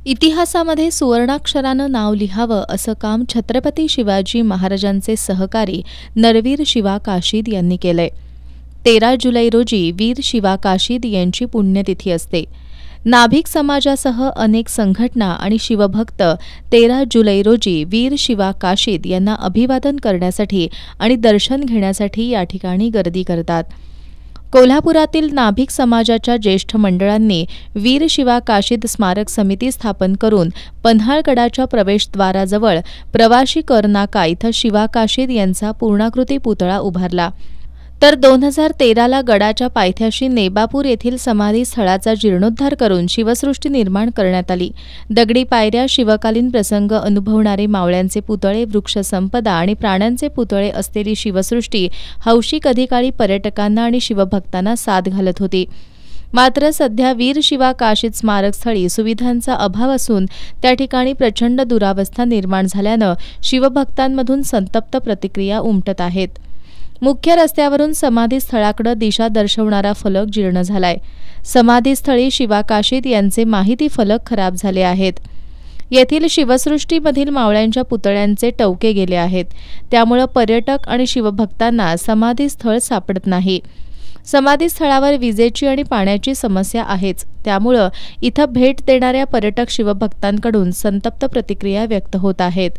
इतिहासामध्ये सुवर्णाक्षरानं नाव लिहावं असं काम छत्रपती शिवाजी महाराजांचे सहकारी नरवीर शिवा काशीद यांनी केलंय। 13 जुलै रोजी वीर शिवा काशीद यांची पुण्यतिथी असते। नाभिक समाजासह अनेक संघटना आणि शिवभक्त 13 जुलै रोजी वीर शिवा काशीद यांना अभिवादन करण्यासाठी आणि दर्शन घेण्यासाठी या ठिकाणी गर्दी करतात। कोल्हापुरातील नाभिक समाजाच्या ज्येष्ठ मंडळांनी वीर शिवा काशीद स्मारक समिती स्थापन करून पन्हाळगडाच्या प्रवेशद्वाराजवळ प्रवाशी कर नाका इथं शिवा काशीद यांचा पूर्णाकृती पुतळा उभारला। तर 2013ला गडाच्या पायथ्याशी नेबापूर येथील समाधी स्थळाचा जीर्णोद्धार करून शिवसृष्टी निर्माण करण्यात आली। दगडी पायऱ्या, शिवकालीन प्रसंग अनुभवणारे मावळ्यांचे पुतळे, वृक्षसंपदा आणि प्राण्यांचे पुतळे असलेली शिवसृष्टी हौशी कधीकाळी पर्यटकांना आणि शिवभक्तांना साथ घालत होती। मात्र सध्या वीर शिवा काशीद स्मारकस्थळी सुविधांचा अभाव असून त्या ठिकाणी प्रचंड दुरावस्था निर्माण झाल्यानं शिवभक्तांमधून संतप्त प्रतिक्रिया उमटत आहेत। मुख्य रस्त्यावरून समाधी स्थळाकडे दिशा दर्शवणारा फलक जीर्ण झालाय। समाधीस्थळी शिवा काशीद यांचे माहिती फलक खराब झाले आहेत। येथील शिवसृष्टीमधील मावळ्यांच्या पुतळ्यांचे टवके गेले आहेत। त्यामुळे पर्यटक आणि शिवभक्तांना समाधीस्थळ सापडत नाही। समाधीस्थळावर विजेची आणि पाण्याची समस्या आहेच। त्यामुळे इथं भेट देणाऱ्या पर्यटक शिवभक्तांकडून संतप्त प्रतिक्रिया व्यक्त होत आहेत।